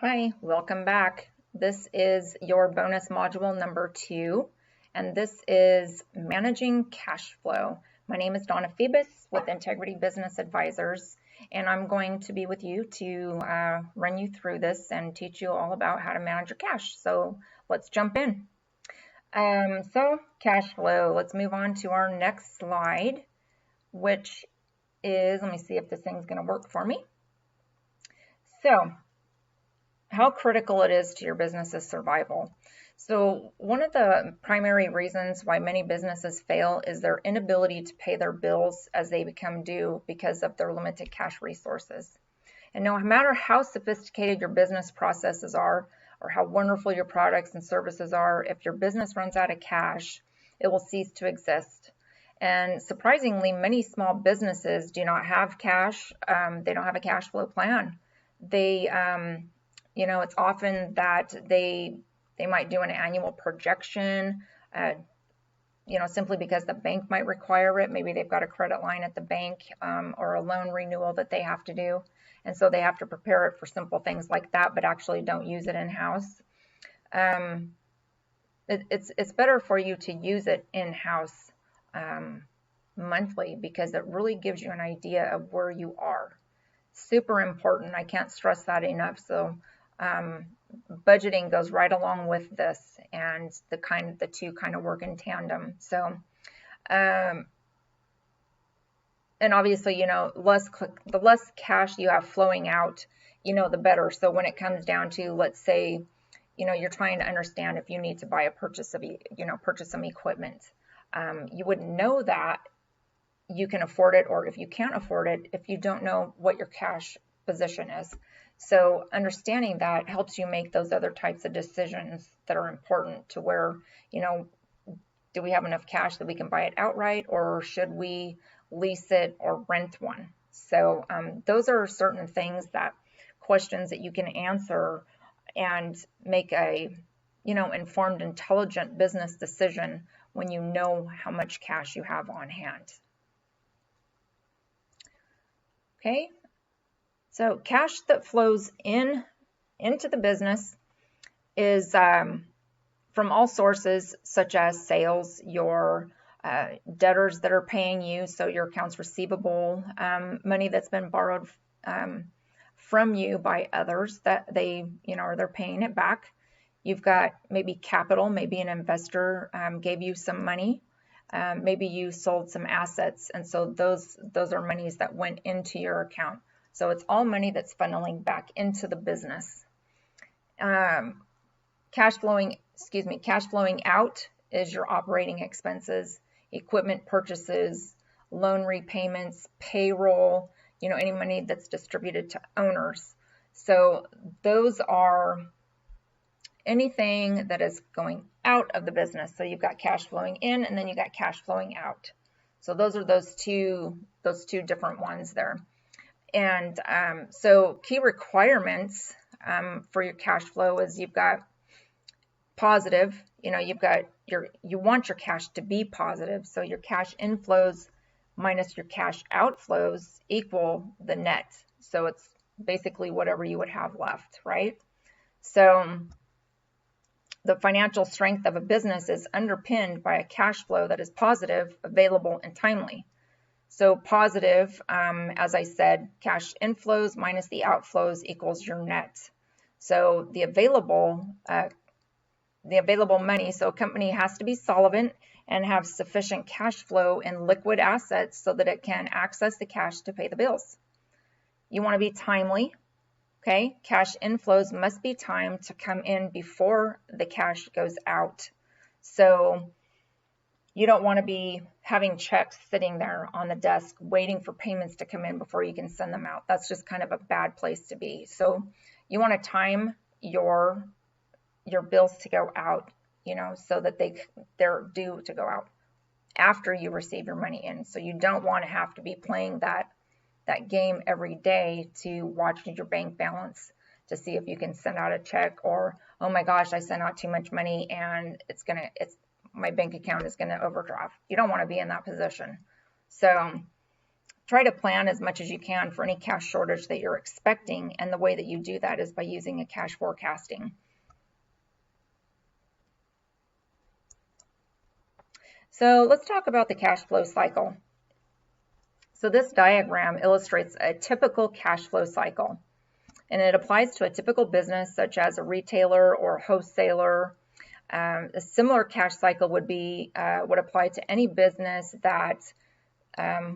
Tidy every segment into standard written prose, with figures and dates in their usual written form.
Hi, welcome back. This is your bonus module number 2, and this is managing cash flow. My name is Donna Phoebus with Integrity Business Advisors, and I'm going to be with you to run you through this and teach you all about how to manage your cash. So let's jump in. So cash flow, let's move on to our next slide, which is, let me see if this thing's going to work for me. So how critical it is to your business's survival. So one of the primary reasons why many businesses fail is their inability to pay their bills as they become due because of their limited cash resources. And no matter how sophisticated your business processes are or how wonderful your products and services are, if your business runs out of cash, it will cease to exist. And surprisingly, many small businesses do not have cash. They don't have a cash flow plan. It's often that they might do an annual projection, simply because the bank might require it. Maybe they've got a credit line at the bank or a loan renewal that they have to do. And so they have to prepare it for simple things like that, but actually don't use it in-house. It's better for you to use it in-house monthly because it really gives you an idea of where you are. Super important. I can't stress that enough. So budgeting goes right along with this, and the two kind of work in tandem. So, and obviously, the less cash you have flowing out, the better. So when it comes down to, let's say, you're trying to understand if you need to buy purchase some equipment, you wouldn't know that you can afford it, or if you can't afford it, if you don't know what your cash position is. So understanding that helps you make those other types of decisions that are important to where, do we have enough cash that we can buy it outright, or should we lease it or rent one? So those are certain questions that you can answer and make a, informed, intelligent business decision when you know how much cash you have on hand. Okay. So cash that flows into the business is from all sources, such as sales, your debtors that are paying you, so your accounts receivable, money that's been borrowed from you by others that they're paying it back. You've got maybe capital, maybe an investor gave you some money. Maybe you sold some assets, and so those are monies that went into your account. So it's all money that's funneling back into the business. Cash flowing out is your operating expenses, equipment purchases, loan repayments, payroll, any money that's distributed to owners. So those are anything that is going out of the business. So you've got cash flowing in, and then you got cash flowing out. So those are those two different ones there. And so key requirements for your cash flow is you've got positive, you want your cash to be positive. So your cash inflows minus your cash outflows equal the net. So it's basically whatever you would have left, right? So the financial strength of a business is underpinned by a cash flow that is positive, available, and timely. So positive, as I said, cash inflows minus the outflows equals your net. So the available money, so a company has to be solvent and have sufficient cash flow and liquid assets so that it can access the cash to pay the bills. You want to be timely. Okay, cash inflows must be timed to come in before the cash goes out. So you don't want to be having checks sitting there on the desk waiting for payments to come in before you can send them out. That's just kind of a bad place to be. So you want to time your bills to go out, so that they're due to go out after you receive your money in. So you don't want to have to be playing that game every day to watch your bank balance to see if you can send out a check, or, oh my gosh, I sent out too much money and my bank account is going to overdraft. You don't want to be in that position. So try to plan as much as you can for any cash shortage that you're expecting, and the way that you do that is by using a cash forecasting. So let's talk about the cash flow cycle. So this diagram illustrates a typical cash flow cycle, and it applies to a typical business such as a retailer or wholesaler. A similar cash cycle would apply to any business that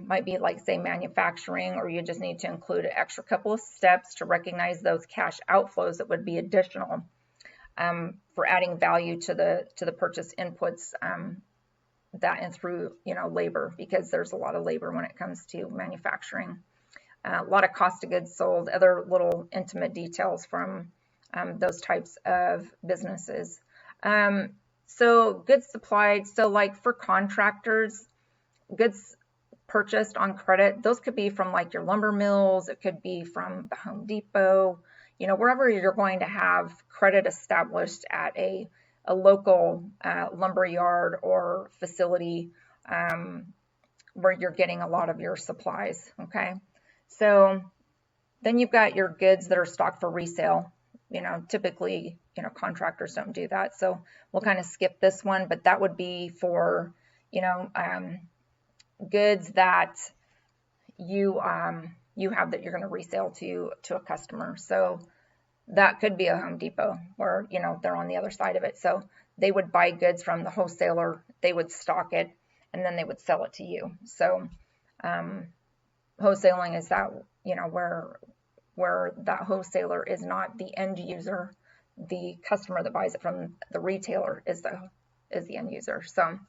might be like, say, manufacturing, or you just need to include an extra couple of steps to recognize those cash outflows that would be additional for adding value to the purchase inputs, that and through labor, because there's a lot of labor when it comes to manufacturing. A lot of cost of goods sold, other little intimate details from those types of businesses. So goods supplied, so like for contractors, goods purchased on credit, those could be from like your lumber mills, it could be from the Home Depot, wherever you're going to have credit established at a local lumber yard or facility where you're getting a lot of your supplies, okay? So then you've got your goods that are stocked for resale. Typically, contractors don't do that. So we'll kind of skip this one, but that would be for, goods that you have that you're going to resell to a customer. So that could be a Home Depot where, they're on the other side of it. So they would buy goods from the wholesaler, they would stock it, and then they would sell it to you. So wholesaling is that, where that wholesaler is not the end user, the customer that buys it from the retailer is the end user. So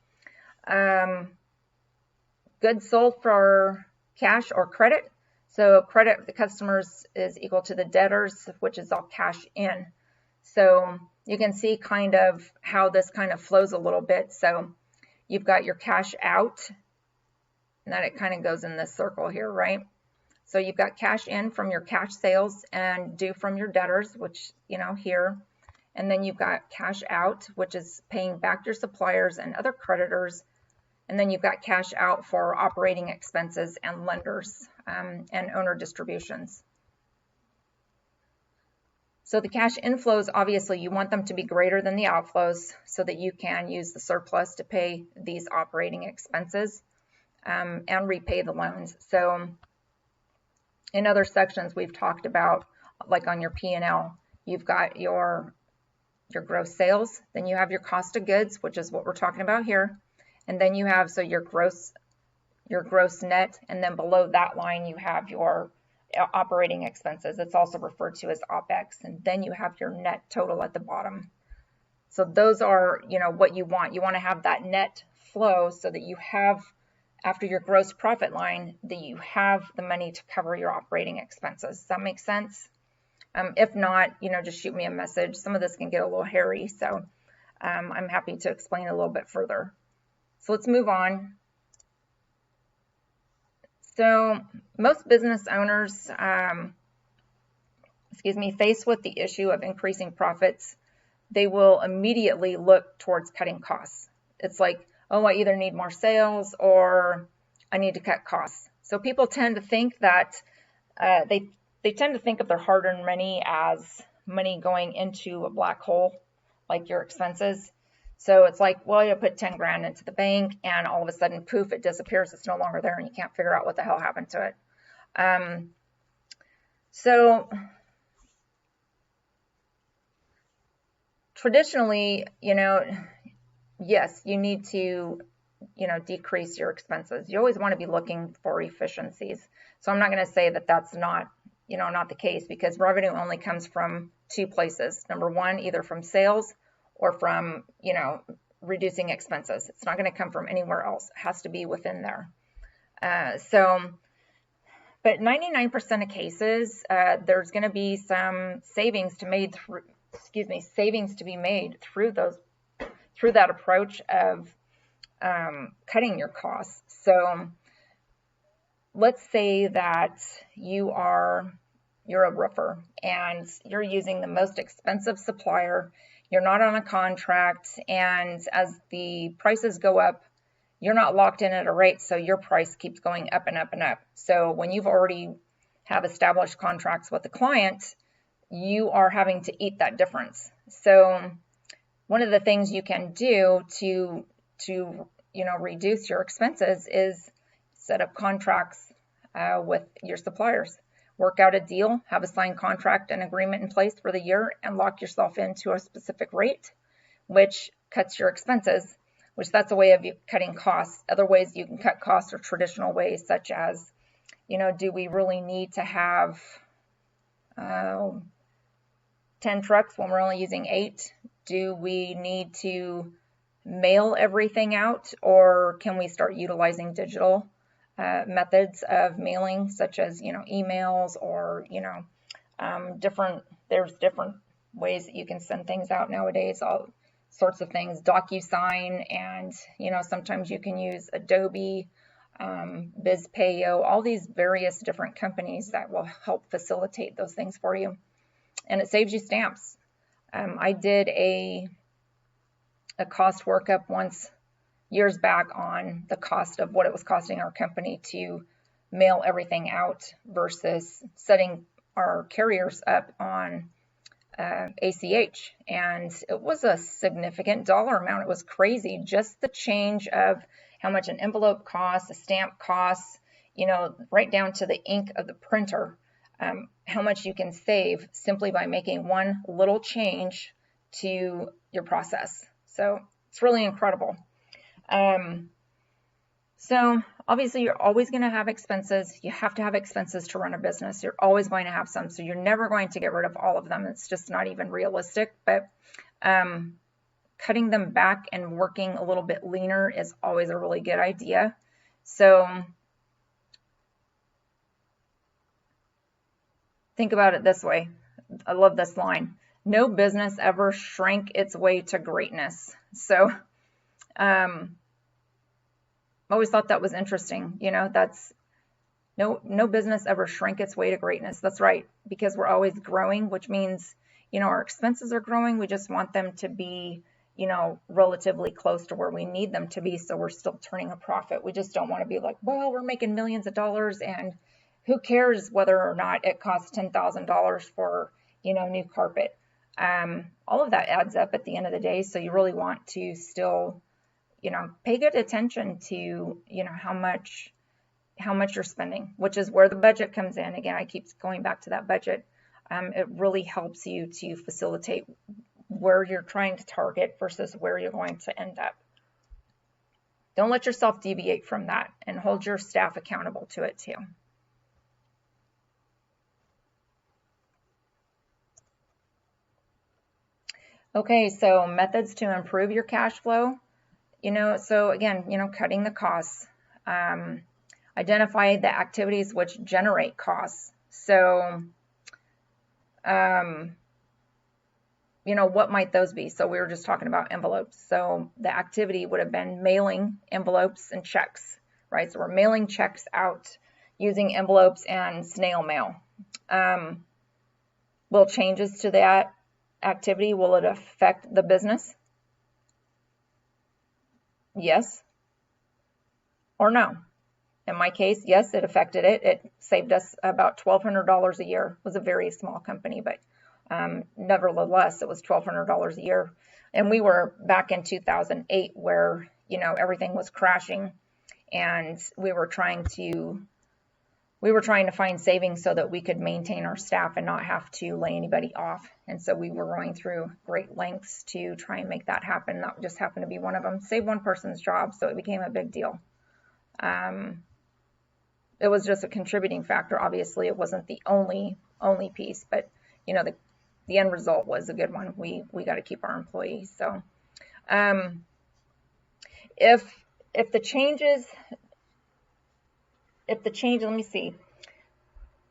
goods sold for cash or credit. So credit the customers is equal to the debtors, which is all cash in. So you can see kind of how this kind of flows a little bit. So you've got your cash out, and then it kind of goes in this circle here, right? So you've got cash in from your cash sales and due from your debtors, which, here. And then you've got cash out, which is paying back your suppliers and other creditors. And then you've got cash out for operating expenses and lenders and owner distributions. So the cash inflows, obviously, you want them to be greater than the outflows so that you can use the surplus to pay these operating expenses and repay the loans. So in other sections we've talked about, like on your P&L, you've got your gross sales, then you have your cost of goods, which is what we're talking about here. And then you have, so your gross net, and then below that line you have your operating expenses. It's also referred to as OPEX, and then you have your net total at the bottom. So those are, what you want. You want to have that net flow so that you have, after your gross profit line, that you have the money to cover your operating expenses. Does that make sense? If not, just shoot me a message. Some of this can get a little hairy, so I'm happy to explain a little bit further. So let's move on. So most business owners, faced with the issue of increasing profits, they will immediately look towards cutting costs. It's like, oh, I either need more sales or I need to cut costs. So people tend to think that they tend to think of their hard-earned money as money going into a black hole, like your expenses. So it's like, well, you put 10 grand into the bank and all of a sudden, poof, it disappears. It's no longer there and you can't figure out what the hell happened to it. So traditionally, yes, you need to, decrease your expenses. You always want to be looking for efficiencies. So I'm not going to say that that's not, not the case, because revenue only comes from two places. Number one, either from sales or from, reducing expenses. It's not going to come from anywhere else. It has to be within there. But 99% of cases, there's going to be some savings to be made through that approach of cutting your costs. So let's say that you're a roofer and you're using the most expensive supplier. You're not on a contract, and as the prices go up, you're not locked in at a rate, so your price keeps going up and up and up. So when you've already have established contracts with the client, you are having to eat that difference. So one of the things you can do to reduce your expenses is set up contracts with your suppliers. Work out a deal, have a signed contract and agreement in place for the year, and lock yourself into a specific rate, which cuts your expenses, which that's a way of cutting costs. Other ways you can cut costs are traditional ways, such as, do we really need to have 10 trucks when we're only using 8? Do we need to mail everything out, or can we start utilizing digital methods of mailing, such as, emails, or, there's different ways that you can send things out nowadays, all sorts of things, DocuSign, and, sometimes you can use Adobe, BizPayo, all these various different companies that will help facilitate those things for you. And it saves you stamps. I did a cost workup once years back on the cost of what it was costing our company to mail everything out versus setting our carriers up on ACH. And it was a significant dollar amount. It was crazy. Just the change of how much an envelope costs, a stamp costs, right down to the ink of the printer. How much you can save simply by making one little change to your process. So it's really incredible. So obviously you're always going to have expenses. You have to have expenses to run a business. You're always going to have some. So you're never going to get rid of all of them. It's just not even realistic. But cutting them back and working a little bit leaner is always a really good idea. So think about it this way. I love this line. No business ever shrank its way to greatness. So I always thought that was interesting. That's no business ever shrank its way to greatness. That's right, because we're always growing, which means, our expenses are growing. We just want them to be, relatively close to where we need them to be, so we're still turning a profit. We just don't want to be like, well, we're making millions of dollars, and who cares whether or not it costs $10,000 for, new carpet. All of that adds up at the end of the day. So you really want to still, pay good attention to, how much you're spending, which is where the budget comes in. Again, I keep going back to that budget. It really helps you to facilitate where you're trying to target versus where you're going to end up. Don't let yourself deviate from that, and hold your staff accountable to it too. Okay, so methods to improve your cash flow. So again, cutting the costs. Identify the activities which generate costs. So, what might those be? So we were just talking about envelopes. So the activity would have been mailing envelopes and checks, right? So we're mailing checks out using envelopes and snail mail. Will changes to that activity, will it affect the business? Yes or no? In my case, yes, it affected it. It saved us about $1,200 a year. It was a very small company, but nevertheless, it was $1,200 a year. And we were back in 2008 where, everything was crashing, and we were trying to find savings so that we could maintain our staff and not have to lay anybody off. And so we were going through great lengths to try and make that happen. That just happened to be one of them. Save one person's job, so it became a big deal. It was just a contributing factor. Obviously, it wasn't the only piece, but the end result was a good one. We got to keep our employees. So if the changes, let me see.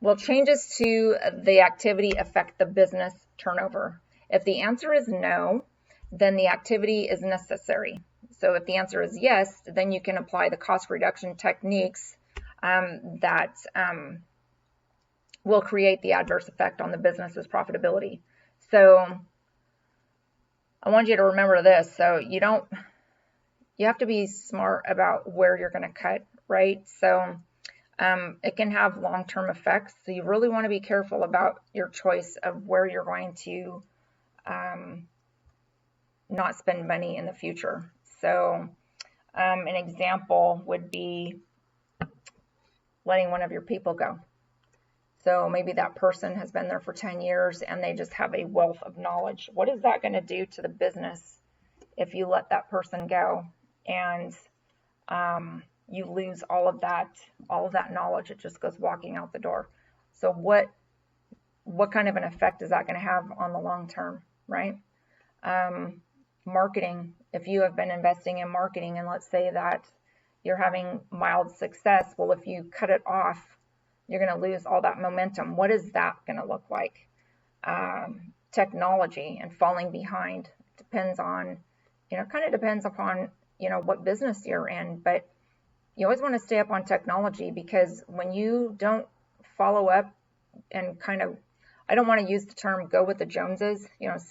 Will changes to the activity affect the business turnover? If the answer is no, then the activity is necessary. So if the answer is yes, then you can apply the cost reduction techniques that will create the adverse effect on the business's profitability. So I want you to remember this. So you don't you have to be smart about where you're going to cut, right? So it can have long-term effects. So you really want to be careful about your choice of where you're going to not spend money in the future. So an example would be letting one of your people go. So maybe that person has been there for 10 years and they just have a wealth of knowledge. What is that going to do to the business if you let that person go and you lose all of that knowledge? It just goes walking out the door. So what kind of an effect is that going to have on the long term, right? Marketing, if you have been investing in marketing and let's say that you're having mild success, well, if you cut it off, you're going to lose all that momentum. What is that going to look like? Technology and falling behind depends on, kind of depends upon, what business you're in, but you always want to stay up on technology, because when you don't follow up and kind of, I don't want to use the term go with the Joneses,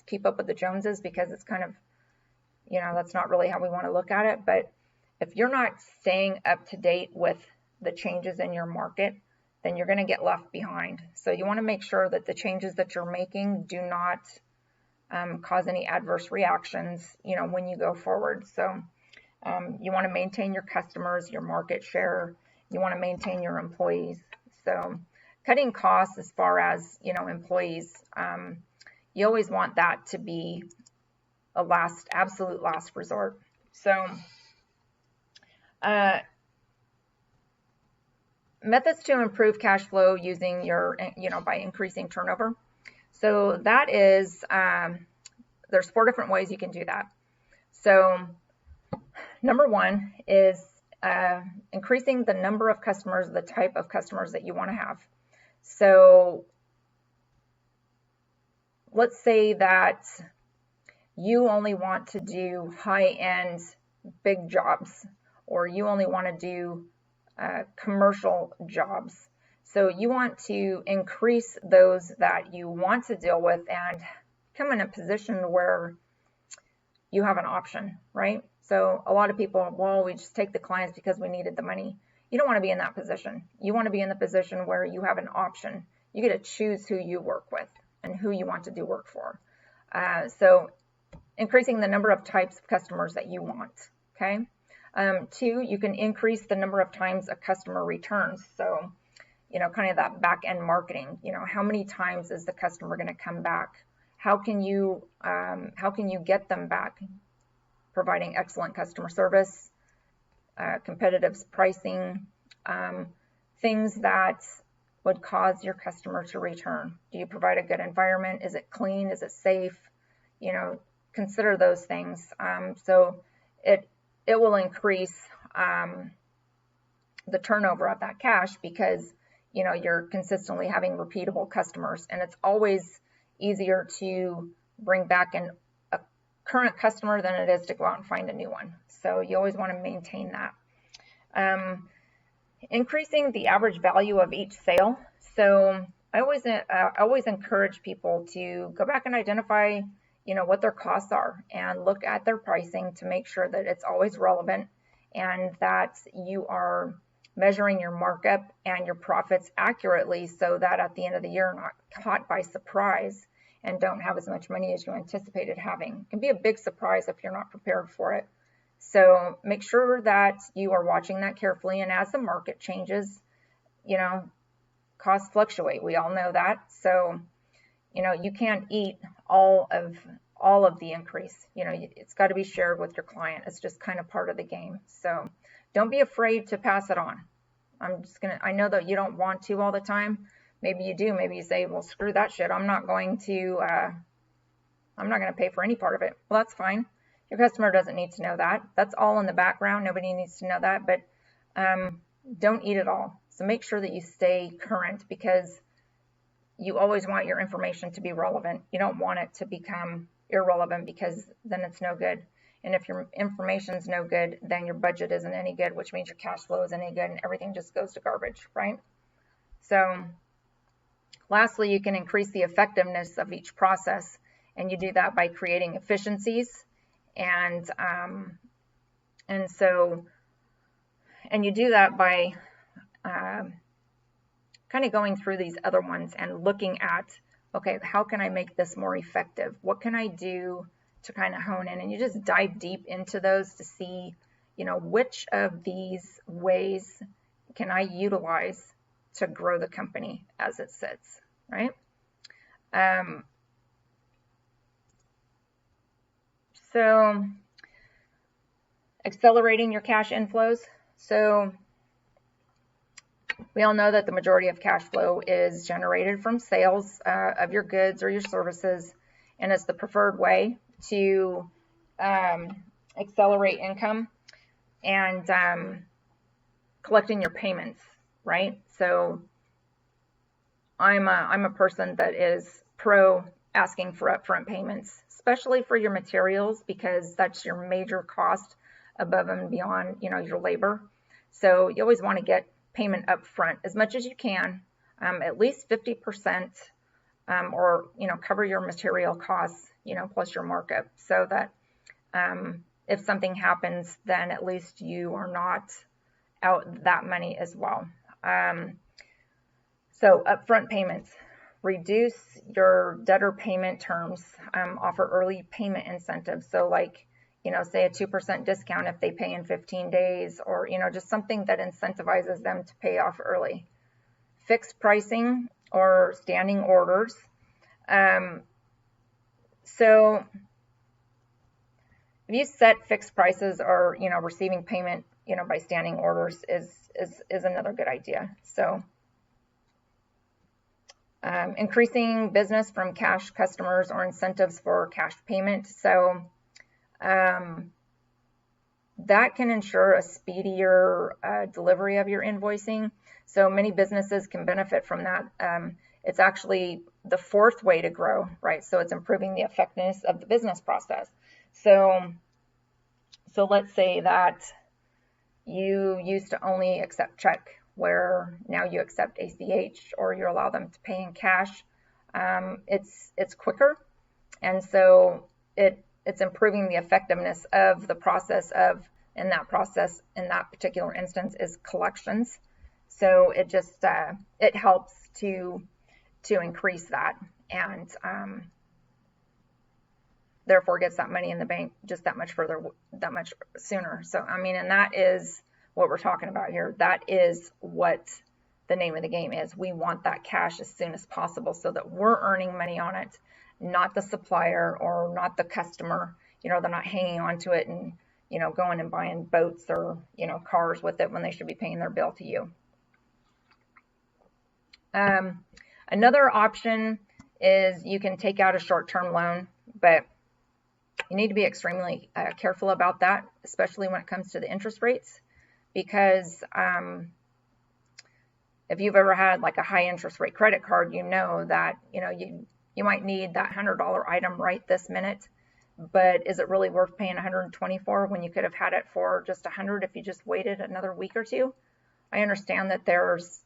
keep up with the Joneses, because it's kind of, that's not really how we want to look at it. But if you're not staying up to date with the changes in your market, then you're going to get left behind. So you want to make sure that the changes that you're making do not cause any adverse reactions, when you go forward. So you want to maintain your customers, your market share. You want to maintain your employees. So cutting costs as far as, employees, you always want that to be a absolute last resort. So methods to improve cash flow using your, by increasing turnover. So that is, there's 4 different ways you can do that. So number 1 is increasing the number of customers, the type of customers that you want to have. So let's say that you only want to do high-end big jobs, or you only want to do commercial jobs. So you want to increase those that you want to deal with and come in a position where you have an option, right? So a lot of people, well, we just take the clients because we needed the money. You don't want to be in that position. You want to be in the position where you have an option. You get to choose who you work with and who you want to do work for. So increasing the number of types of customers that you want, okay? 2, you can increase the number of times a customer returns. So, kind of that back-end marketing, how many times is the customer going to come back? How can you get them back? Providing excellent customer service, competitive pricing, things that would cause your customer to return. Do you provide a good environment? Is it clean? Is it safe? Consider those things. So it will increase the turnover of that cash, because you're consistently having repeatable customers, and it's always easier to bring back a current customer than it is to go out and find a new one. So you always want to maintain that. Increasing the average value of each sale. So I always encourage people to go back and identify what their costs are and look at their pricing to make sure that it's always relevant and that you are measuring your markup and your profits accurately, so that at the end of the year you're not caught by surprise and don't have as much money as you anticipated having. It can be a big surprise if you're not prepared for it. So make sure that you are watching that carefully, and as the market changes, costs fluctuate. We all know that. So you can't eat all of the increase. It's got to be shared with your client. It's just kind of part of the game. So don't be afraid to pass it on. I know that you don't want to all the time. Maybe you do. Maybe you say, well, screw that shit. I'm not going to pay for any part of it. Well, that's fine. Your customer doesn't need to know that. That's all in the background. Nobody needs to know that, but don't eat it all. So make sure that you stay current, because you always want your information to be relevant. You don't want it to become irrelevant, because then it's no good. And if your information's no good, then your budget isn't any good, which means your cash flow isn't any good, and everything just goes to garbage, right? So lastly, you can increase the effectiveness of each process, and you do that by creating efficiencies and And so, and you do that by kind of going through these other ones and looking at, okay, how can I make this more effective? What can I do to kind of hone in? And you just dive deep into those to see, which of these ways can I utilize to grow the company as it sits, right? So accelerating your cash inflows. So we all know that the majority of cash flow is generated from sales of your goods or your services, and it's the preferred way to accelerate income and collecting your payments, right? So I'm a person that is pro asking for upfront payments, especially for your materials, because that's your major cost above and beyond, your labor. So you always want to get payment up front as much as you can, at least 50%, or cover your material costs, plus your markup, so that if something happens, then at least you are not out that money as well. So upfront payments, reduce your debtor payment terms, offer early payment incentives. So like, say a 2% discount if they pay in 15 days, or, just something that incentivizes them to pay off early. Fixed pricing or standing orders. So if you set fixed prices, or, receiving payment, by standing orders is another good idea. So increasing business from cash customers or incentives for cash payment. So that can ensure a speedier delivery of your invoicing. So many businesses can benefit from that. It's actually the fourth way to grow, right? So it's improving the effectiveness of the business process. So let's say that you used to only accept check, where now you accept ACH, or you allow them to pay in cash. It's quicker, and so it's improving the effectiveness of the process in that particular instance is collections. So it just it helps to increase that, and therefore gets that money in the bank just that much sooner. So and that is what we're talking about here. That is what the name of the game is. We want that cash as soon as possible, so that we're earning money on it, not the supplier or not the customer. They're not hanging on to it and going and buying boats or cars with it when they should be paying their bill to you. Another option is you can take out a short-term loan, but you need to be extremely careful about that, especially when it comes to the interest rates, because if you've ever had like a high interest rate credit card, that you might need that $100 item right this minute, but is it really worth paying $124 when you could have had it for just $100 if you just waited another week or two? I understand that there's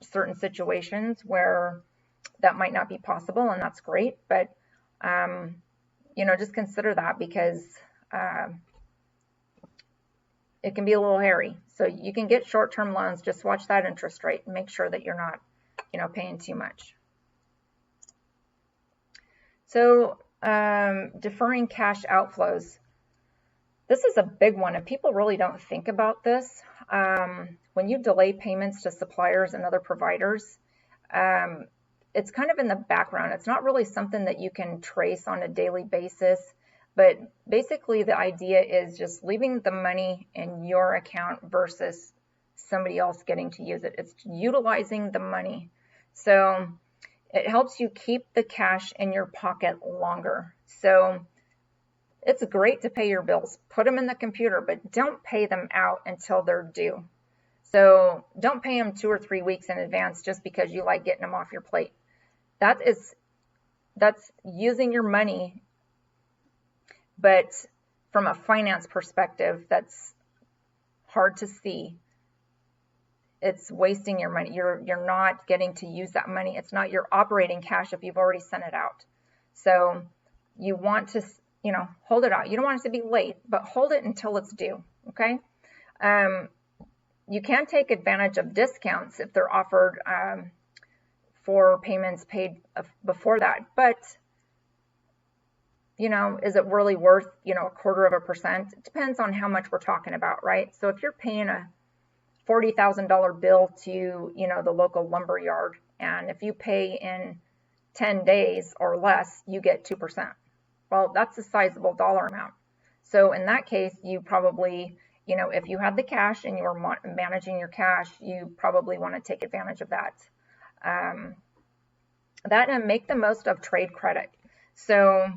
certain situations where that might not be possible, and that's great, but just consider that, because it can be a little hairy. So you can get short-term loans. Just watch that interest rate and make sure that you're not, paying too much. So deferring cash outflows. This is a big one, and people really don't think about this. When you delay payments to suppliers and other providers, it's kind of in the background. It's not really something that you can trace on a daily basis, but basically the idea is just leaving the money in your account versus somebody else getting to use it. It's utilizing the money. So it helps you keep the cash in your pocket longer. So it's great to pay your bills. Put them in the computer, but don't pay them out until they're due. So don't pay them 2 or 3 weeks in advance just because you like getting them off your plate. That's using your money, but from a finance perspective, that's hard to see. It's wasting your money. You're not getting to use that money. It's not your operating cash if you've already sent it out. So you want to, hold it out. You don't want it to be late, but hold it until it's due, okay? You can take advantage of discounts if they're offered for payments paid before that, but is it really worth, a 0.25%? It depends on how much we're talking about, right? So if you're paying a $40,000 bill to, the local lumber yard, and if you pay in 10 days or less, you get 2%. Well, that's a sizable dollar amount. So in that case, you probably, if you have the cash and you're managing your cash, you probably want to take advantage of that. That and make the most of trade credit. So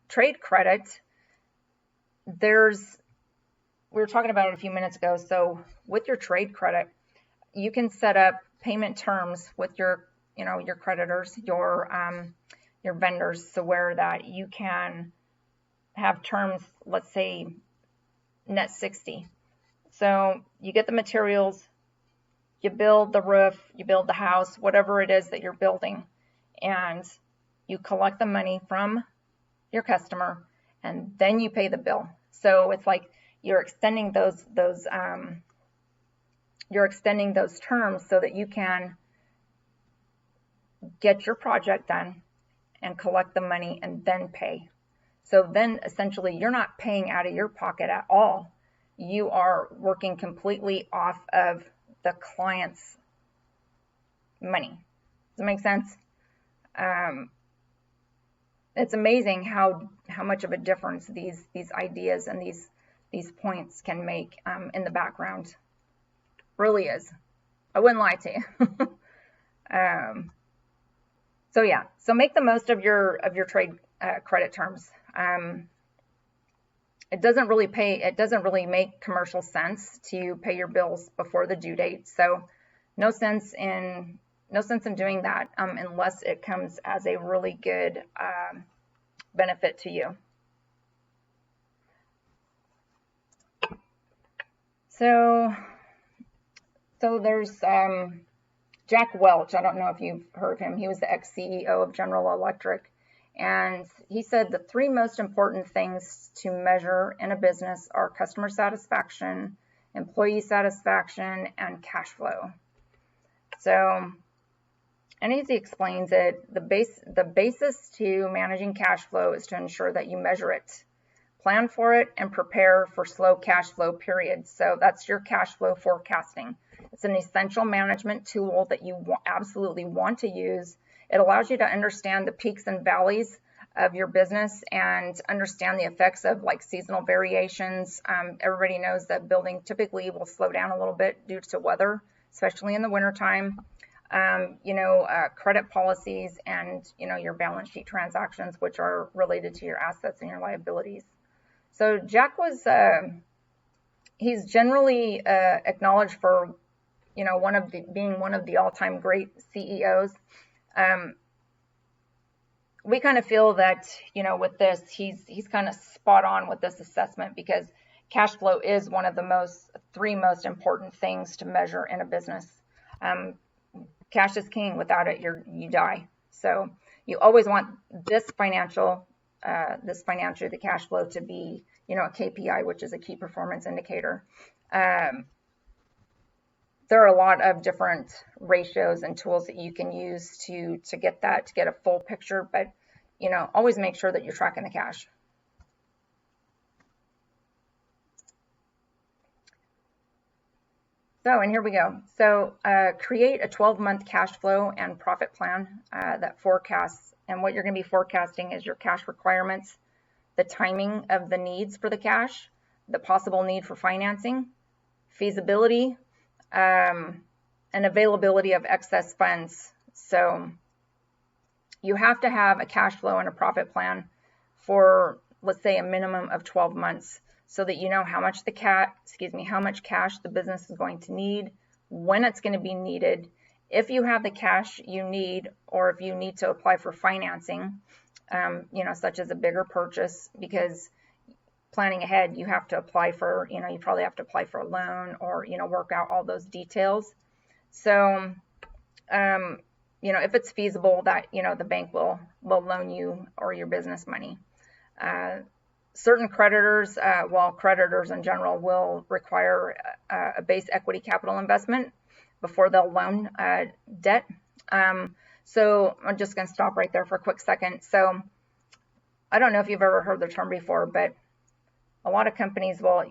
trade credit, we were talking about it a few minutes ago. So with your trade credit, you can set up payment terms with your creditors, your vendors, so where that you can have terms, let's say net 60. So you get the materials, you build the roof, you build the house, whatever it is that you're building, and you collect the money from your customer, and then you pay the bill. So it's like you're extending those terms so that you can get your project done and collect the money and then pay. So then essentially you're not paying out of your pocket at all. You are working completely off of the client's money. Does that make sense? It's amazing how much of a difference these ideas and these points can make in the background. Really is. I wouldn't lie to you. So yeah, so make the most of your trade credit terms. It doesn't really make commercial sense to pay your bills before the due date. So no sense in doing that unless it comes as a really good benefit to you. So there's Jack Welch. I don't know if you've heard of him. He was the ex-CEO of General Electric. And he said the 3 most important things to measure in a business are customer satisfaction, employee satisfaction, and cash flow. So, and as he explains it, the basis to managing cash flow is to ensure that you measure it, plan for it, and prepare for slow cash flow periods. So that's your cash flow forecasting. It's an essential management tool that you absolutely want to use. It allows you to understand the peaks and valleys of your business and understand the effects of like seasonal variations. Everybody knows that building typically will slow down a little bit due to weather, especially in the wintertime. Credit policies and, your balance sheet transactions, which are related to your assets and your liabilities. So Jack was, he's generally acknowledged for, being one of the all-time great CEOs. We kind of feel that, with this, he's kind of spot on with this assessment, because cash flow is one of the 3 most important things to measure in a business. Cash is king. Without it, you die. So you always want the cash flow to be, a KPI, which is a key performance indicator. There are a lot of different ratios and tools that you can use to get a full picture, but, always make sure that you're tracking the cash. So, and here we go. So create a 12-month cash flow and profit plan that forecasts, and what you're going to be forecasting is your cash requirements, the timing of the needs for the cash, the possible need for financing, feasibility, and availability of excess funds. So you have to have a cash flow and a profit plan for, let's say, a minimum of 12 months, so that you know how much cash the business is going to need, when it's going to be needed, if you have the cash you need, or if you need to apply for financing, such as a bigger purchase, because planning ahead, you have to apply for, you probably have to apply for a loan, or, work out all those details. So, if it's feasible that, the bank will loan you or your business money. certain creditors, well, creditors in general will require a base equity capital investment before they'll loan debt. So I'm just going to stop right there for a quick second. So I don't know if you've ever heard the term before, but a lot of companies will,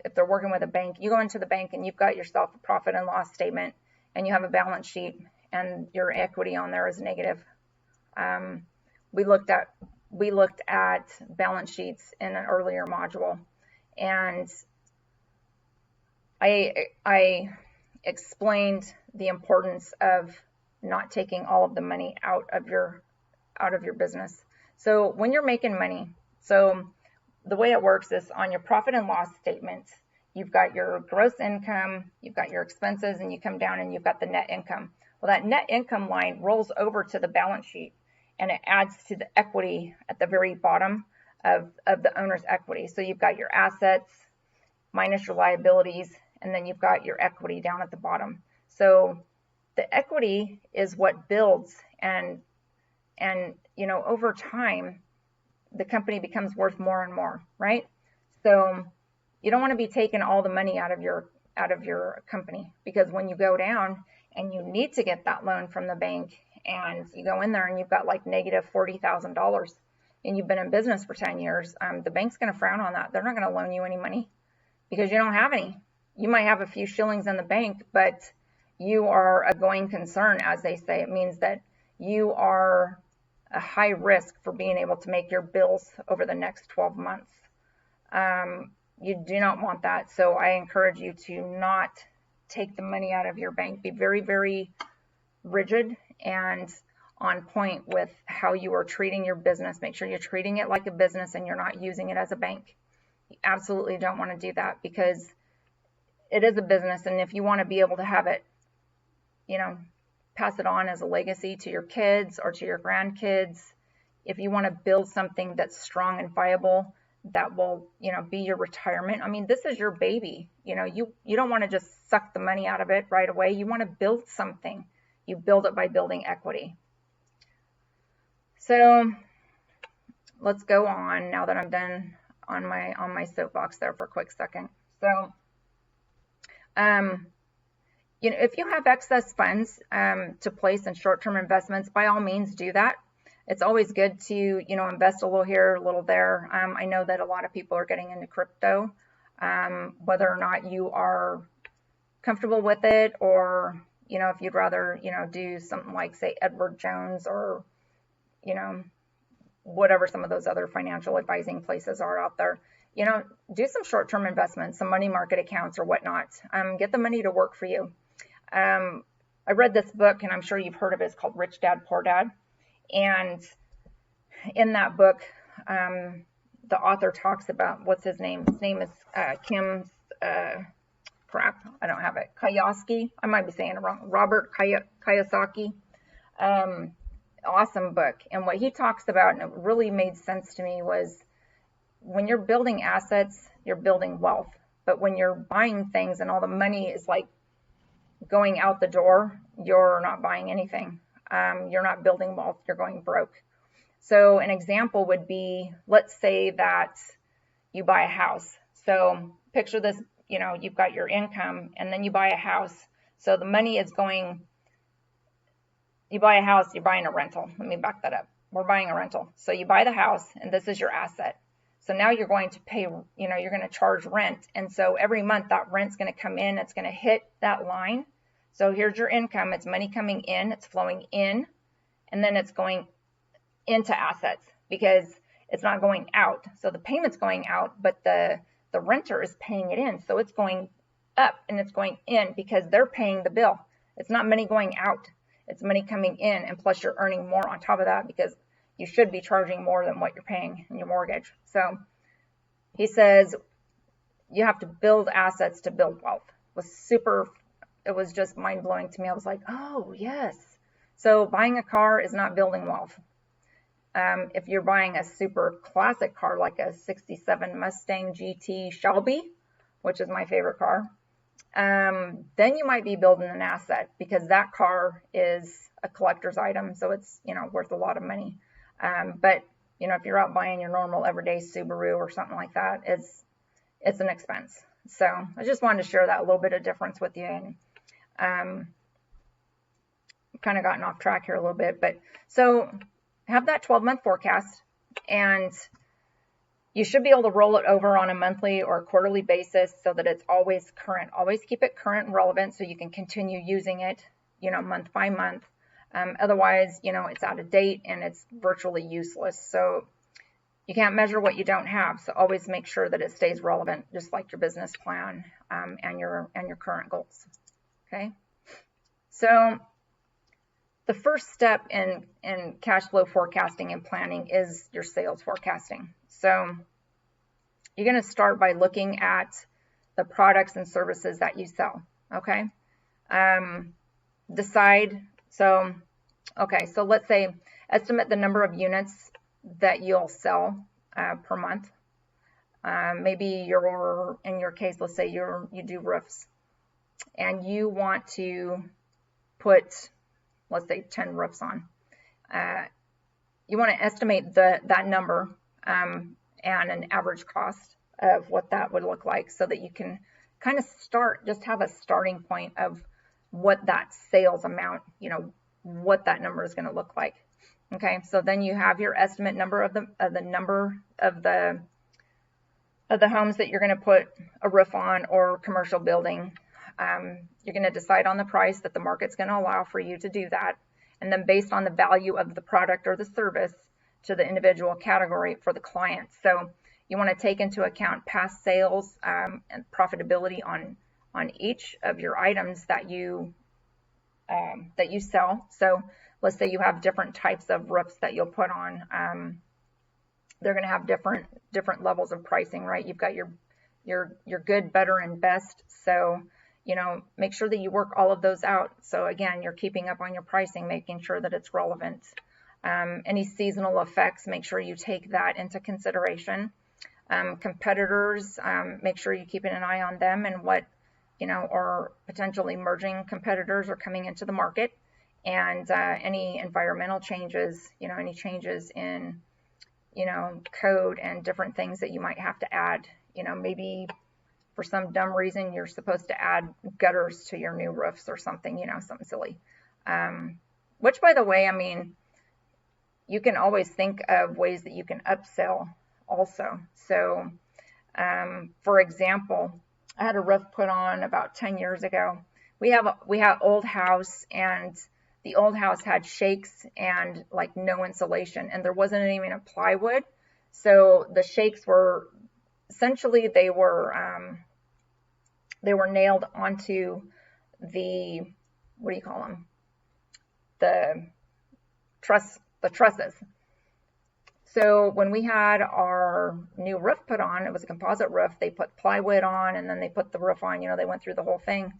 if they're working with a bank, you go into the bank and you've got yourself a profit and loss statement and you have a balance sheet and your equity on there is negative. We looked at balance sheets in an earlier module, and I explained the importance of not taking all of the money out of your business. So when you're making money, so the way it works is on your profit and loss statement, you've got your gross income, you've got your expenses, and you come down and you've got the net income. Well, that net income line rolls over to the balance sheet and it adds to the equity at the very bottom of the owner's equity. So you've got your assets minus your liabilities, and then you've got your equity down at the bottom. So the equity is what builds, and over time, the company becomes worth more and more, right? So you don't want to be taking all the money out of your company, because when you go down and you need to get that loan from the bank and you go in there and you've got like negative $40,000 and you've been in business for 10 years, the bank's going to frown on that. They're not going to loan you any money because you don't have any. You might have a few shillings in the bank, but you are a going concern, as they say. It means that you are a high risk for being able to make your bills over the next 12 months. You do not want that. So I encourage you to not take the money out of your bank. Be very, very rigid and on point with how you are treating your business. Make sure you're treating it like a business and you're not using it as a bank. You absolutely don't want to do that, because it is a business. And if you want to be able to have it, pass it on as a legacy to your kids or to your grandkids, if you want to build something that's strong and viable, that will, be your retirement. I mean, this is your baby. You don't want to just suck the money out of it right away. You want to build something. You build it by building equity. So let's go on now that I'm done on my soapbox there for a quick second. So, if you have excess funds to place in short-term investments, by all means do that. It's always good to, invest a little here, a little there. I know that a lot of people are getting into crypto, whether or not you are comfortable with it, or, if you'd rather, do something like, say, Edward Jones, or, whatever some of those other financial advising places are out there. Do some short-term investments, some money market accounts or whatnot. Get the money to work for you. I read this book, and I'm sure you've heard of it. It's called Rich Dad, Poor Dad. And in that book, the author talks about, what's his name? His name is Kim, crap, I don't have it. Kiyosaki. I might be saying it wrong. Robert Kiyosaki. Awesome book. And what he talks about, and it really made sense to me, was when you're building assets, you're building wealth. But when you're buying things and all the money is like going out the door, you're not buying anything. You're not building wealth, you're going broke. So an example would be, let's say that you buy a house. So picture this, you've got your income and then you buy a house. So the money is going, you buy a house, you're buying a rental. Let me back that up. We're buying a rental. So you buy the house and this is your asset. So now you're going to pay, you're going to charge rent. And so every month that rent's going to come in, it's going to hit that line. So here's your income. It's money coming in, it's flowing in, and then it's going into assets because it's not going out. So the payment's going out, but the renter is paying it in. So it's going up and it's going in because they're paying the bill. It's not money going out. It's money coming in, and plus you're earning more on top of that because you should be charging more than what you're paying in your mortgage. So he says you have to build assets to build wealth. It was just mind-blowing to me. I was like, oh, yes. So buying a car is not building wealth. If you're buying a super classic car like a 67 Mustang GT Shelby, which is my favorite car, then you might be building an asset because that car is a collector's item. So it's, worth a lot of money. But, you know, if you're out buying your normal everyday Subaru or something like that, it's an expense. So I just wanted to share that little bit of difference with you. And kind of gotten off track here a little bit, but so have that 12-month forecast, and you should be able to roll it over on a monthly or quarterly basis so that it's always current. Always keep it current and relevant so you can continue using it, you know, month by month. Otherwise, you know, it's out of date and it's virtually useless. So you can't measure what you don't have. So always make sure that it stays relevant, just like your business plan and your current goals. Okay. So the first step in cash flow forecasting and planning is your sales forecasting. So you're going to start by looking at the products and services that you sell. Okay. Decide. So let's say estimate the number of units that you'll sell per month. Maybe in your case, let's say you do roofs, and you want to put, let's say, 10 roofs on. You want to estimate that number and an average cost of what that would look like, so that you can kind of just have a starting point of what that sales amount, you know, what that number is going to look like. Okay, so then you have your estimate number of the number of the homes that you're going to put a roof on, or commercial building. You're going to decide on the price that the market's going to allow for you to do that, and then based on the value of the product or the service to the individual category for the client. So you want to take into account past sales and profitability on each of your items that you sell. So let's say you have different types of roofs that you'll put on. They're going to have different levels of pricing, right? You've got your good, better, and best. So, you know, make sure that you work all of those out. So again, you're keeping up on your pricing, making sure that it's relevant. Any seasonal effects, make sure you take that into consideration. Competitors, make sure you're keeping an eye on them and what, you know, or potentially emerging competitors are coming into the market, and any environmental changes, you know, any changes in, you know, code and different things that you might have to add. You know, maybe for some dumb reason you're supposed to add gutters to your new roofs or something, you know, something silly. Which, by the way, I mean, you can always think of ways that you can upsell also. So, for example, I had a roof put on about 10 years ago. We have old house, and the old house had shakes and like no insulation, and there wasn't even a plywood. So the shakes were essentially, they were nailed onto the, what do you call them? The trusses. So when we had our new roof put on, it was a composite roof. They put plywood on, and then they put the roof on. You know, they went through the whole thing.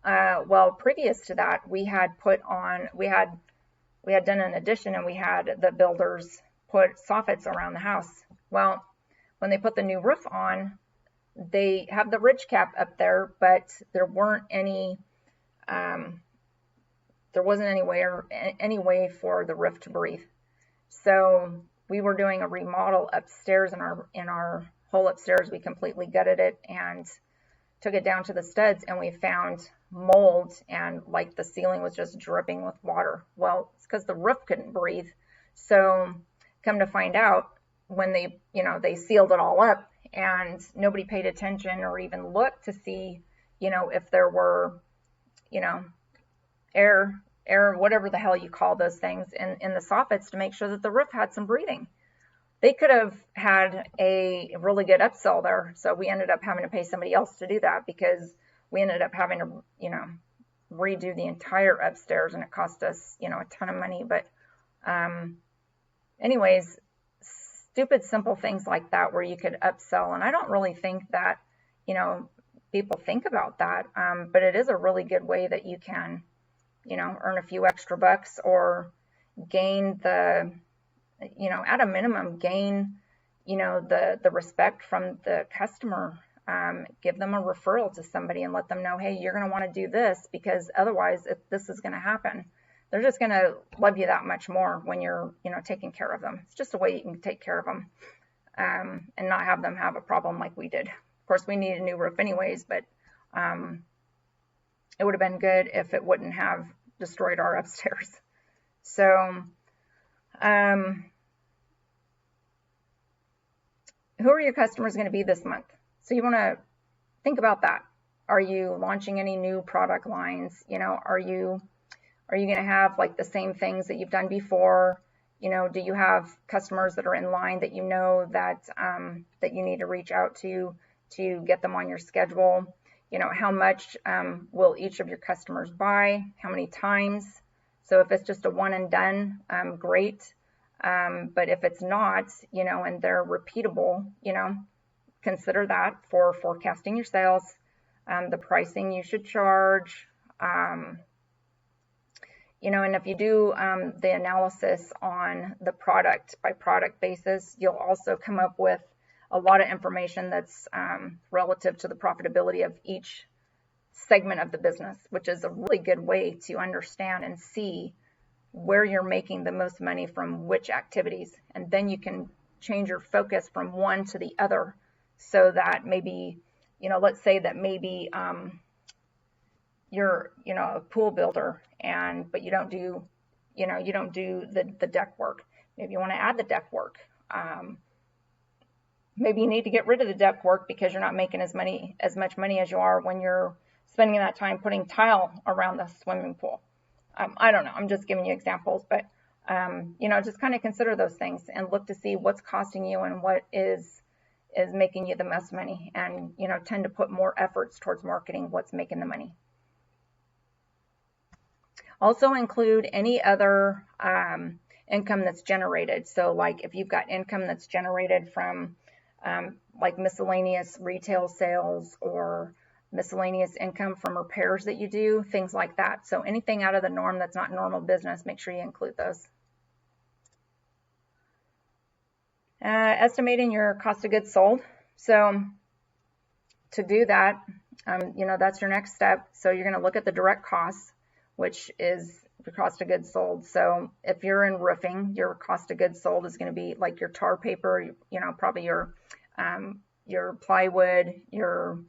Well, previous to that, we had done an addition, and we had the builders put soffits around the house. Well, when they put the new roof on, they have the ridge cap up there, but there wasn't any way for the roof to breathe. So we were doing a remodel upstairs in our whole upstairs. We completely gutted it and took it down to the studs, and we found mold, and like the ceiling was just dripping with water. Well, it's because the roof couldn't breathe. So come to find out, when they sealed it all up, and nobody paid attention or even looked to see, you know, if there were, you know, air, whatever the hell you call those things in the soffits, to make sure that the roof had some breathing. They could have had a really good upsell there. So we ended up having to pay somebody else to do that, because we ended up having to, you know, redo the entire upstairs, and it cost us, you know, a ton of money. But anyways, stupid, simple things like that where you could upsell. And I don't really think that, you know, people think about that. But it is a really good way that you can, you know, earn a few extra bucks, or gain the, you know, at a minimum, gain, you know, the respect from the customer. Give them a referral to somebody and let them know, hey, you're going to want to do this, because otherwise this is going to happen. they're just going to love you that much more when you're, taking care of them. It's just a way you can take care of them and not have them have a problem like we did. Of course, we need a new roof anyways, but it would have been good if it wouldn't have destroyed our upstairs. So, who are your customers going to be this month? So you want to think about that. Are you launching any new product lines? Are you going to have like the same things that you've done before? Do you have customers that are in line that that you need to reach out to get them on your schedule? How much will each of your customers buy? How many times? So if it's just a one and done, great. But if it's not, and they're repeatable, consider that for forecasting your sales, the pricing you should charge, and if you do the analysis on the product by product basis, you'll also come up with a lot of information that's relative to the profitability of each segment of the business, which is a really good way to understand and see where you're making the most money from which activities. And then you can change your focus from one to the other, so that maybe, let's say that maybe you're, a pool builder, but you don't do, the deck work. Maybe you want to add the deck work. Maybe you need to get rid of the deck work because you're not making as much money as you are when you're spending that time putting tile around the swimming pool. I don't know. I'm just giving you examples, but just kind of consider those things and look to see what's costing you and what is making you the most money, and tend to put more efforts towards marketing what's making the money. Also include any other income that's generated. So like if you've got income that's generated from like miscellaneous retail sales or miscellaneous income from repairs that you do, things like that. So anything out of the norm that's not normal business, make sure you include those. Estimating your cost of goods sold. So to do that, that's your next step. So you're going to look at the direct costs, which is the cost of goods sold. So if you're in roofing, your cost of goods sold is going to be like your tar paper, probably your plywood, your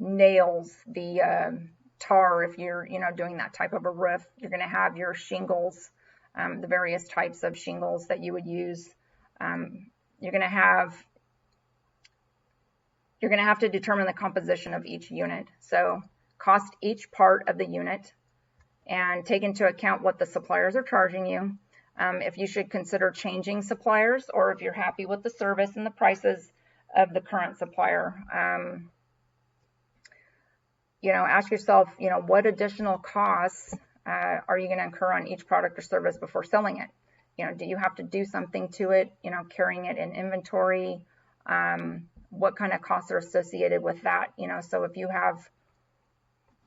nails, the tar, if you're doing that type of a roof. You're going to have your shingles, the various types of shingles that you would use. You're going to have to determine the composition of each unit. So cost each part of the unit and take into account what the suppliers are charging you. If you should consider changing suppliers, or if you're happy with the service and the prices of the current supplier. Ask yourself, what additional costs are you going to incur on each product or service before selling it? Do you have to do something to it? Carrying it in inventory. What kind of costs are associated with that? So if you have,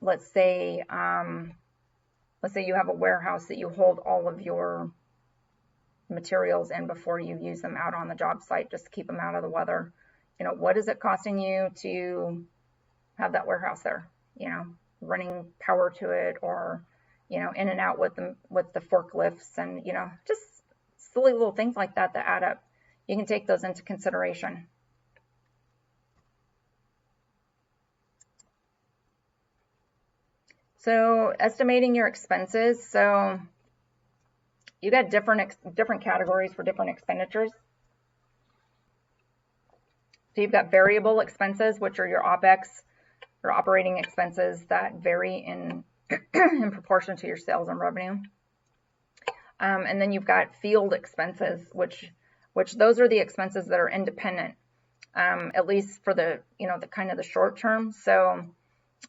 let's say you have a warehouse that you hold all of your materials in before you use them out on the job site, just to keep them out of the weather. What is it costing you to have that warehouse there? Running power to it, or in and out with the forklifts, and just silly little things like that add up. You can take those into consideration. So estimating your expenses. So you got different categories for different expenditures. So you've got variable expenses, which are your OPEX, your operating expenses that vary in in proportion to your sales and revenue. And then you've got field expenses, which those are the expenses that are independent, at least for the the kind of the short term. So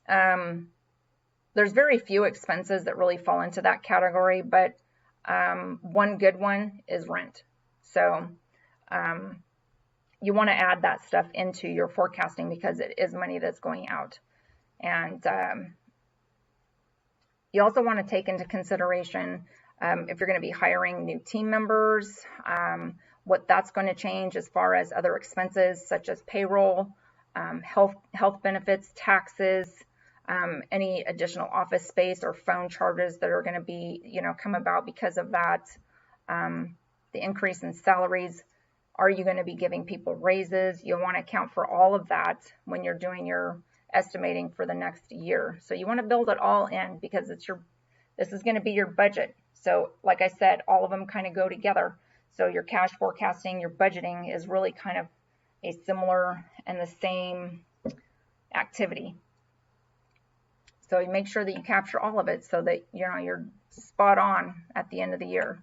there's very few expenses that really fall into that category, but one good one is rent. So you want to add that stuff into your forecasting because it is money that's going out. And you also want to take into consideration if you're going to be hiring new team members, what that's going to change as far as other expenses such as payroll, health benefits, taxes, any additional office space or phone charges that are going to be, come about because of that, the increase in salaries. Are you going to be giving people raises? You'll want to account for all of that when you're doing your estimating for the next year. So you want to build it all in because this is going to be your budget. So like I said, all of them kind of go together. So your cash forecasting, your budgeting is really kind of a similar and the same activity. So you make sure that you capture all of it so that you're spot on at the end of the year.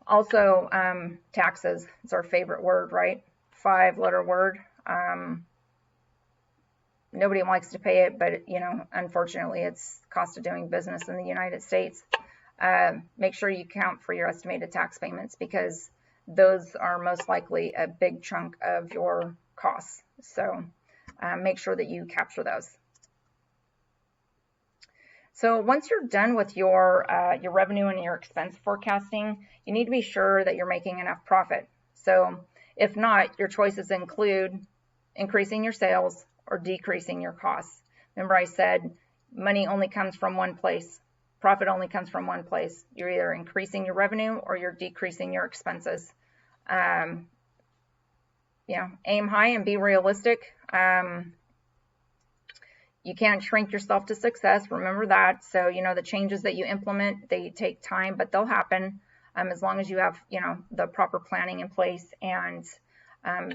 Also, taxes is our favorite word, right? 5-letter word. Nobody likes to pay it, but unfortunately, it's cost of doing business in the United States. Make sure you count for your estimated tax payments because those are most likely a big chunk of your costs. So make sure that you capture those. So once you're done with your revenue and your expense forecasting, you need to be sure that you're making enough profit. So if not, your choices include increasing your sales or decreasing your costs. Remember I said money only comes from one place. Profit only comes from one place. You're either increasing your revenue or you're decreasing your expenses. Aim high and be realistic. You can't shrink yourself to success. Remember that. So, the changes that you implement, they take time, but they'll happen as long as you have, the proper planning in place and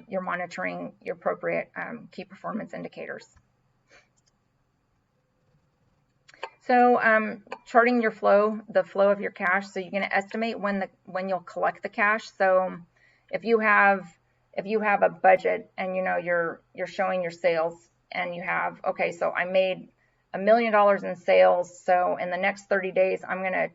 you're monitoring your appropriate key performance indicators. So charting your flow, the flow of your cash. So you're going to estimate when you'll collect the cash. So if you have a budget and you're showing your sales and you have, okay, so I made $1 million in sales. So in the next 30 days, I'm gonna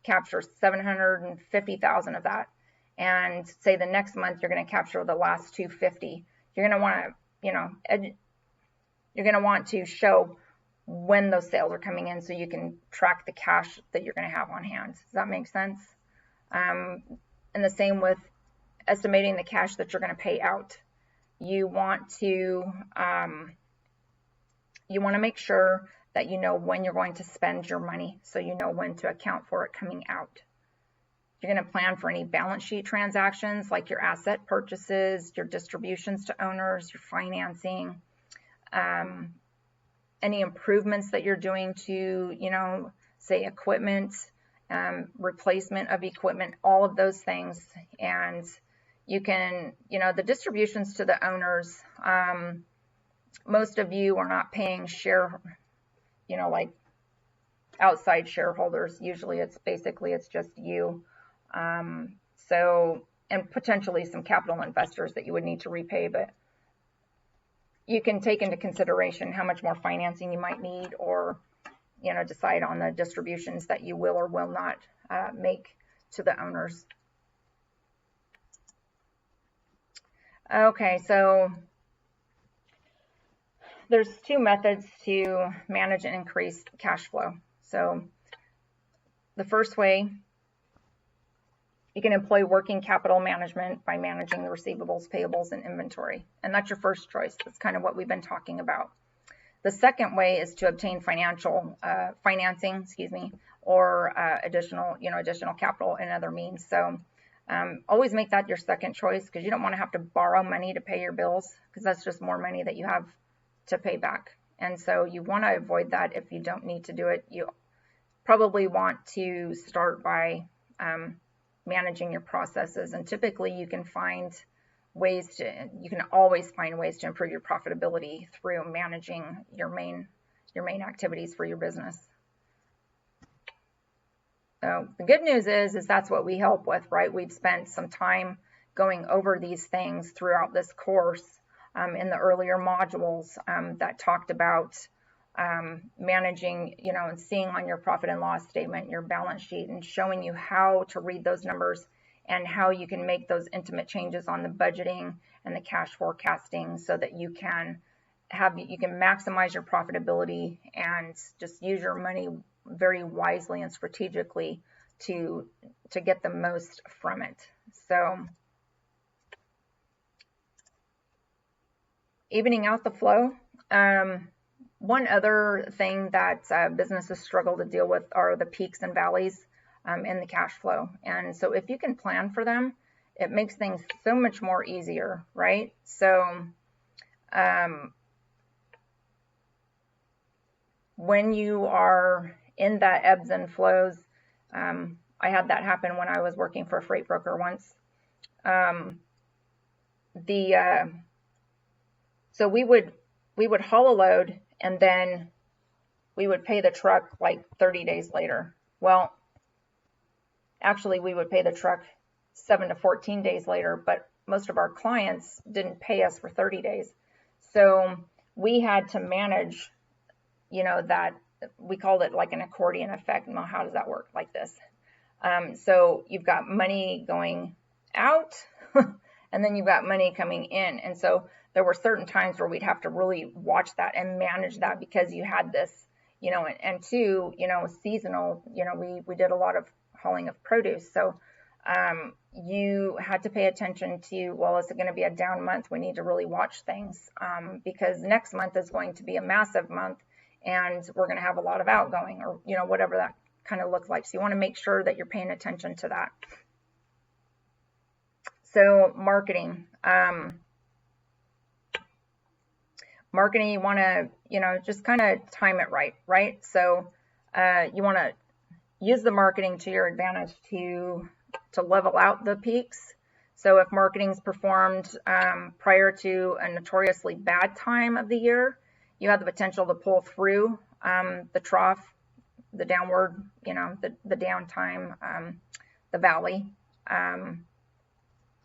capture 750,000 of that. And say the next month you're going to capture the last 250. You're going to want to show when those sales are coming in so you can track the cash that you're going to have on hand. Does that make sense? And the same with estimating the cash that you're going to pay out. You want to make sure that you know when you're going to spend your money so you know when to account for it coming out. You're going to plan for any balance sheet transactions like your asset purchases, your distributions to owners, your financing, any improvements that you're doing to, say equipment, replacement of equipment, all of those things. And you can, the distributions to the owners, most of you are not paying like outside shareholders. Usually it's just you. And potentially some capital investors that you would need to repay, but you can take into consideration how much more financing you might need or, decide on the distributions that you will or will not make to the owners. Okay, so there's two methods to manage and increase cash flow. So the first way, you can employ working capital management by managing the receivables, payables, and inventory. And that's your first choice. That's kind of what we've been talking about. The second way is to obtain financing, or additional capital and other means. So always make that your second choice because you don't want to have to borrow money to pay your bills because that's just more money that you have to pay back. And so you want to avoid that if you don't need to do it. You probably want to start by managing your processes, and typically you can always find ways to improve your profitability through managing your main activities for your business. So the good news is that's what we help with, right? We've spent some time going over these things throughout this course in the earlier modules that talked about managing, and seeing on your profit and loss statement, your balance sheet, and showing you how to read those numbers and how you can make those intimate changes on the budgeting and the cash forecasting so that you can maximize your profitability and just use your money very wisely and strategically to get the most from it. So evening out the flow. One other thing that businesses struggle to deal with are the peaks and valleys in the cash flow. And so if you can plan for them, it makes things so much more easier, right? So when you are in that ebbs and flows, I had that happen when I was working for a freight broker once. So we would haul a load, and then we would pay the truck like 30 days later. Well, actually we would pay the truck 7 to 14 days later, but most of our clients didn't pay us for 30 days. So we had to manage, that we called it like an accordion effect. Now, how does that work? Like this. So you've got money going out and then you've got money coming in. And so there were certain times where we'd have to really watch that and manage that, because you had this, and two, seasonal, we did a lot of hauling of produce. So you had to pay attention to, well, is it going to be a down month? We need to really watch things because next month is going to be a massive month, and we're going to have a lot of outgoing, or, whatever that kind of looks like. So you want to make sure that you're paying attention to that. So marketing, you want to, just kind of time it right? So you want to use the marketing to your advantage to level out the peaks. So if marketing's performed prior to a notoriously bad time of the year, you have the potential to pull through the trough, the downward, the downtime, the valley,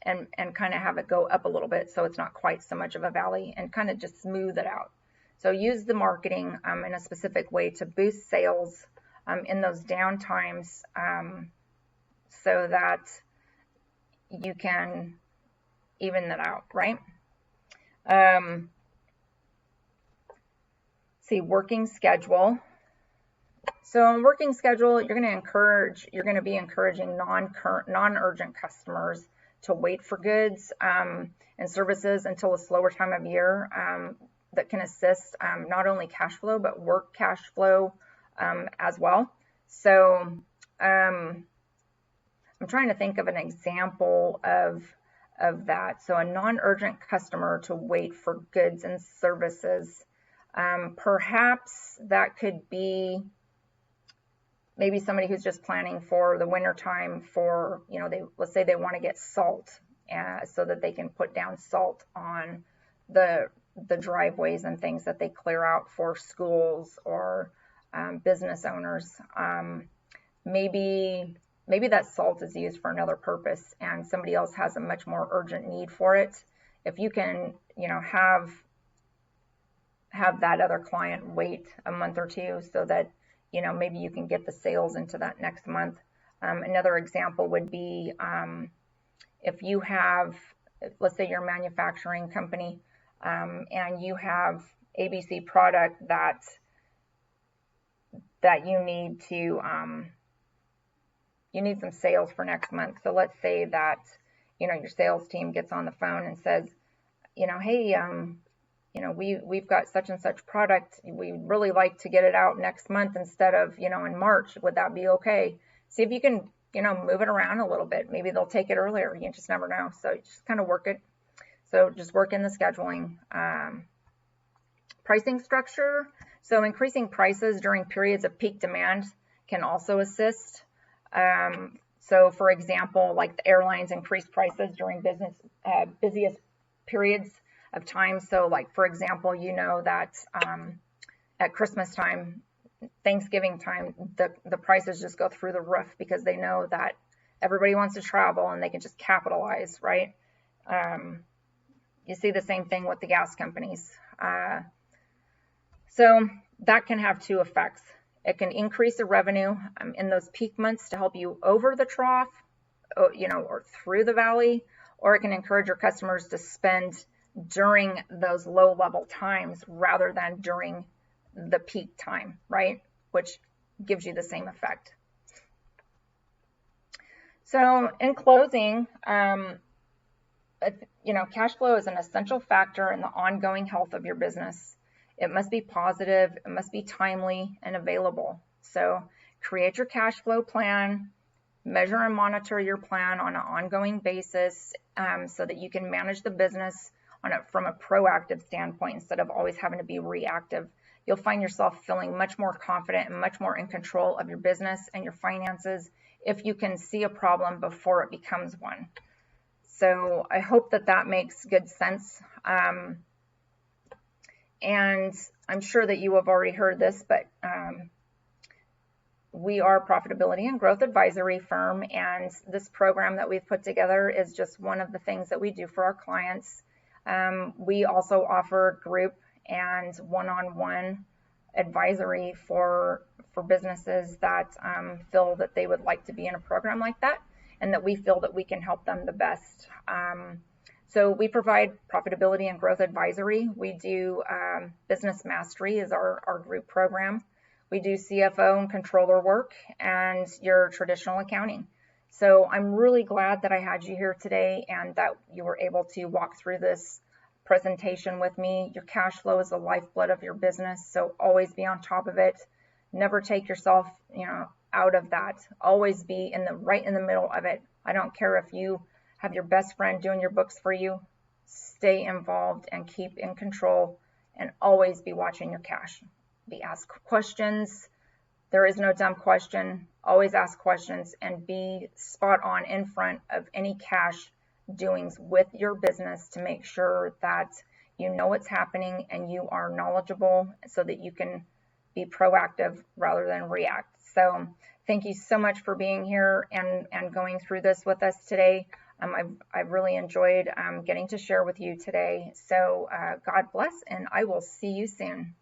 and kind of have it go up a little bit, so it's not quite so much of a valley, and kind of just smooth it out. So use the marketing in a specific way to boost sales in those down times, so that you can even that out, right? See, working schedule. So in working schedule, you're going to be encouraging non-urgent customers to wait for goods and services until a slower time of year that can assist not only cash flow, but work cash flow as well. So I'm trying to think of an example of that. So a non-urgent customer to wait for goods and services. Perhaps that could be maybe somebody who's just planning for the winter time for, let's say they want to get salt so that they can put down salt on the driveways and things that they clear out for schools or business owners. Maybe that salt is used for another purpose and somebody else has a much more urgent need for it. If you can, have that other client wait a month or two so that, maybe you can get the sales into that next month. Another example would be if you have, let's say you're a manufacturing company and you have ABC product that you need to, you need some sales for next month. So let's say that, your sales team gets on the phone and says, hey, we've got such and such product. We'd really like to get it out next month instead of, in March. Would that be okay? See if you can, move it around a little bit. Maybe they'll take it earlier. You just never know. So just kind of work it. So just work in the scheduling. Pricing structure. So increasing prices during periods of peak demand can also assist. So for example, like the airlines increase prices during busiest periods of time. So like, for example, that at Christmas time, Thanksgiving time, the prices just go through the roof because they know that everybody wants to travel and they can just capitalize, right? You see the same thing with the gas companies. So that can have two effects. It can increase the revenue in those peak months to help you over the trough, or through the valley, or it can encourage your customers to spend during those low level times rather than during the peak time, right? Which gives you the same effect. So in closing, cash flow is an essential factor in the ongoing health of your business. It must be positive, it must be timely and available. So create your cash flow plan, measure and monitor your plan on an ongoing basis so that you can manage the business from a proactive standpoint instead of always having to be reactive. You'll find yourself feeling much more confident and much more in control of your business and your finances if you can see a problem before it becomes one. So I hope that makes good sense. And I'm sure that you have already heard this, but we are a profitability and growth advisory firm, and this program that we've put together is just one of the things that we do for our clients. We also offer group and one-on-one advisory for businesses that feel that they would like to be in a program like that, and that we feel that we can help them the best. So we provide profitability and growth advisory. We do business mastery is our group program. We do CFO and controller work and your traditional accounting. So I'm really glad that I had you here today and that you were able to walk through this presentation with me. Your cash flow is the lifeblood of your business, so always be on top of it. Never take yourself, out of that. Always be right in the middle of it. I don't care if you have your best friend doing your books for you. Stay involved and keep in control, and always be watching your cash. Be asked questions. There is no dumb question. Always ask questions and be spot on in front of any cash doings with your business to make sure that you know what's happening and you are knowledgeable so that you can be proactive rather than react. So thank you so much for being here and going through this with us today. I've really enjoyed getting to share with you today. So God bless, and I will see you soon.